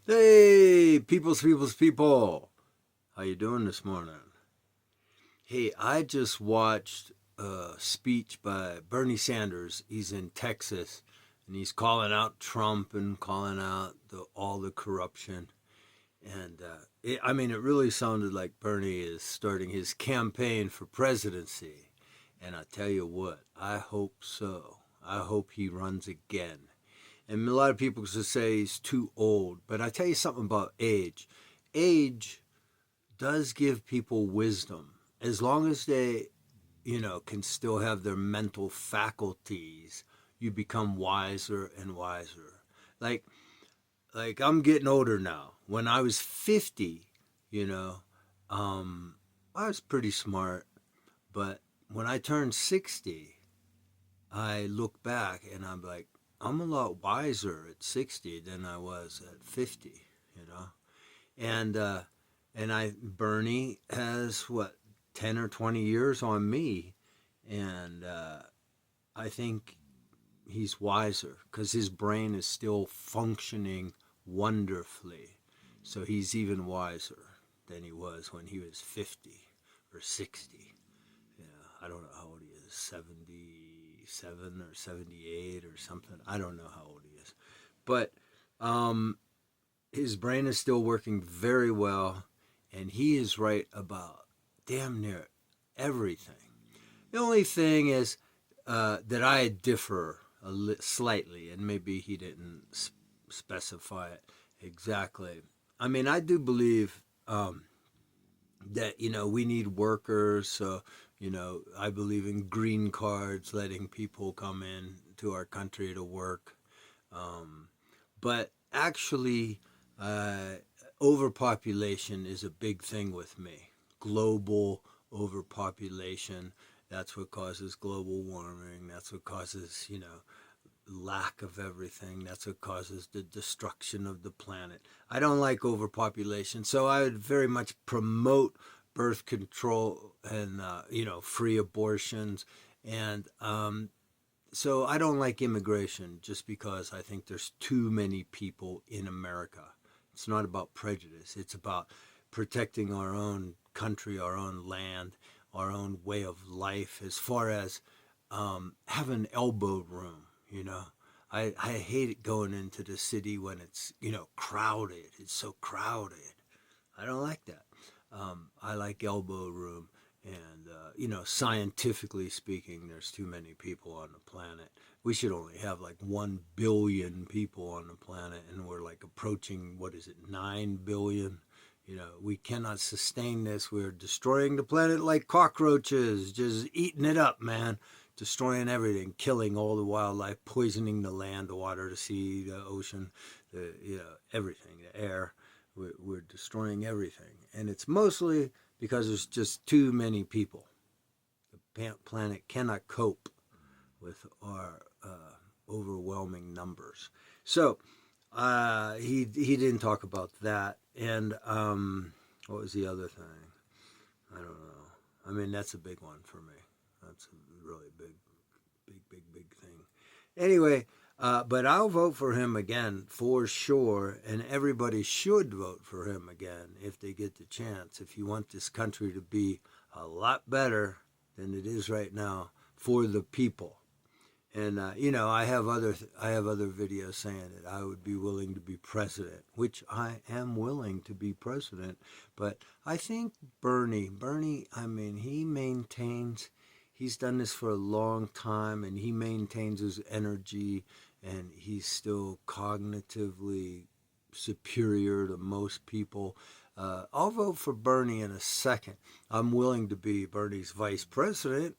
Hey, people. How you doing this morning? Hey, I just watched a speech by Bernie Sanders. He's in Texas, and he's calling out Trump and calling out all the corruption. And it really sounded like Bernie is starting his campaign for presidency. And I tell you what, I hope so. I hope he runs again. And a lot of people just say he's too old. But I tell you something about age. Age does give people wisdom as long as they, can still have their mental faculties. You become wiser and wiser. Like I'm getting older now. When I was 50, you know, I was pretty smart. But when I turned 60, I look back and I'm like, I'm a lot wiser at 60 than I was at 50, you know? And, uh, and Bernie has what, 10 or 20 years on me. And, I think he's wiser because his brain is still functioning wonderfully. So he's even wiser than he was when he was 50 or 60. Yeah, I don't know how old he is, 77 or 78 or something. I don't know how old he is. But um, his brain is still working very well, and he is right about damn near everything. The only thing is that I differ slightly, and maybe he didn't specify it exactly. I mean, I do believe that we need workers. So I believe in green cards, letting people come in to our country to work. But actually, uh, overpopulation is a big thing with me. Global overpopulation. That's what causes global warming. That's what causes, lack of everything. That's what causes the destruction of the planet. I don't like overpopulation, so I would very much promote birth control and free abortions. And so I don't like immigration just because I think there's too many people in America. It's not about prejudice. It's about protecting our own country, our own land, our own way of life. As far as having elbow room, I hate it going into the city when it's crowded. It's so crowded. I don't like that. I like elbow room. And, scientifically speaking, there's too many people on the planet. We should only have like 1 billion people on the planet, and we're like approaching, what is it, 9 billion? We cannot sustain this. We're destroying the planet like cockroaches, just eating it up, man. Destroying everything, killing all the wildlife, poisoning the land, the water, the sea, the ocean, everything, the air. We're destroying everything. And it's mostly because there's just too many people. The planet cannot cope with our overwhelming numbers. So he didn't talk about that. And what was the other thing? I don't know. I mean, that's a big one for me. That's a really big thing. Anyway, but I'll vote for him again for sure, and everybody should vote for him again if they get the chance. If you want this country to be a lot better than it is right now for the people. And I have other videos saying that I would be willing to be president, which I am willing to be president. But I think Bernie, I mean, he's done this for a long time, and he maintains his energy, and he's still cognitively superior to most people. I'll vote for Bernie in a second. I'm willing to be Bernie's vice president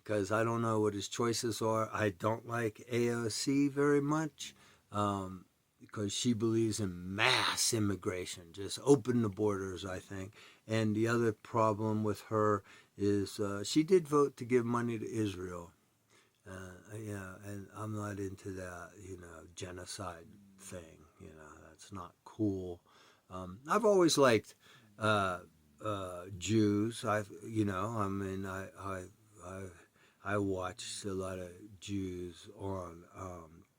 because I don't know what his choices are. I don't like AOC very much because she believes in mass immigration. Just open the borders, I think. And the other problem with her is she did vote to give money to Israel. And I'm not into that, genocide thing. That's not cool. I've always liked uh, Jews. I mean, I watched a lot of Jews on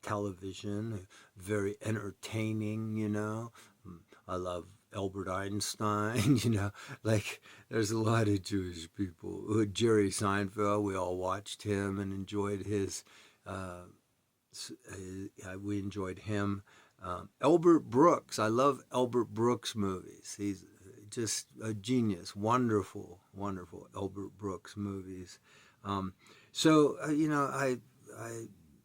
television, very entertaining, you know. I love Albert Einstein, you know, like there's a lot of Jewish people. Jerry Seinfeld, we all watched him and enjoyed his, uh, we enjoyed him. Albert Brooks, I love Albert Brooks movies. He's just a genius, wonderful, wonderful Albert Brooks movies. Um, you know,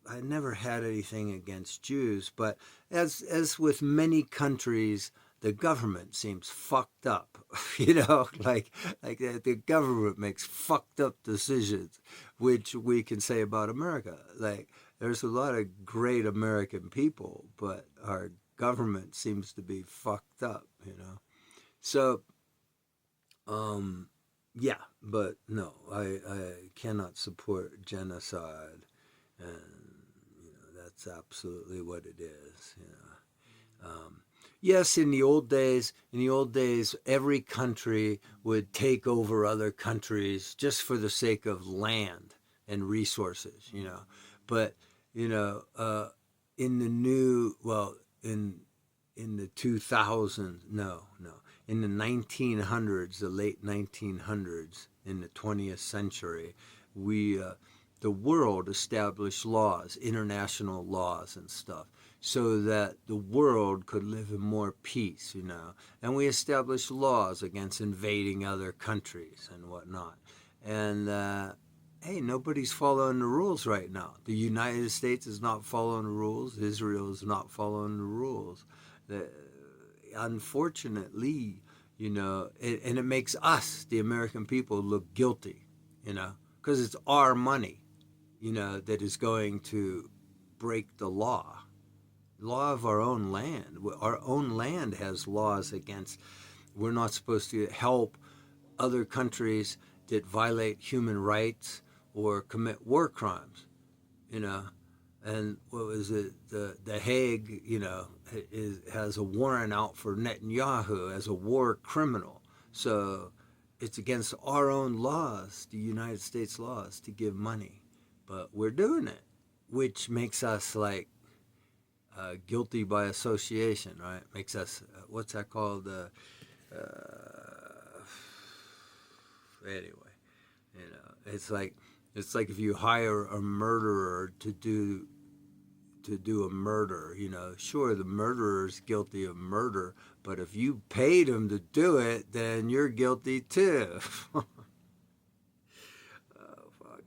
I never had anything against Jews, but as with many countries, the government seems fucked up. You know, like the government makes fucked up decisions, which we can say about America. Like there's a lot of great American people, but our government seems to be fucked up. You know, so yeah, but no, I cannot support genocide, and you know that's absolutely what it is. You know, yes, in the old days, every country would take over other countries just for the sake of land and resources. You know, but you know, in the new well in the 2000s, no, in the 1900s, the late 1900s, in the 20th century, we the world established laws, international laws and stuff, so that the world could live in more peace, you know. And we established laws against invading other countries and whatnot. And hey, nobody's following the rules right now. The United States is not following the rules. Israel is not following the rules. Unfortunately, you know, and it makes us, the American people, look guilty, you know, because it's our money, you know, that is going to break the law of our own land. Our own land has laws against, we're not supposed to help other countries that violate human rights or commit war crimes, you know. And what was it? The Hague, you know, has a warrant out for Netanyahu as a war criminal. So it's against our own laws, the United States laws, to give money, but we're doing it, which makes us like guilty by association, right? Makes us what's that called? Anyway, you know, it's like if you hire a murderer to do a murder, you know, sure, the murderer's guilty of murder, but if you paid him to do it, then you're guilty too. Oh, fuck.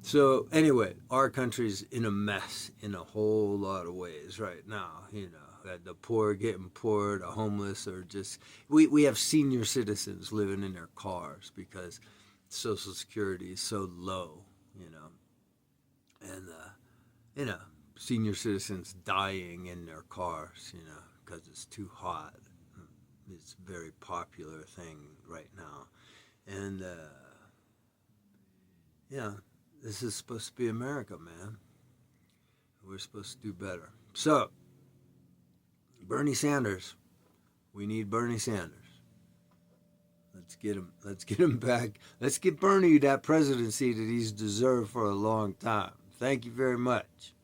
So anyway, our country's in a mess in a whole lot of ways right now, you know. The poor getting poor, the homeless are just, we have senior citizens living in their cars because Social Security is so low, you know. And, you know, senior citizens dying in their cars, you know, because it's too hot. It's a very popular thing right now. And, yeah, this is supposed to be America, man. We're supposed to do better. So, Bernie Sanders, we need Bernie Sanders. Let's get him. Let's get him back. Let's get Bernie that presidency that he's deserved for a long time. Thank you very much.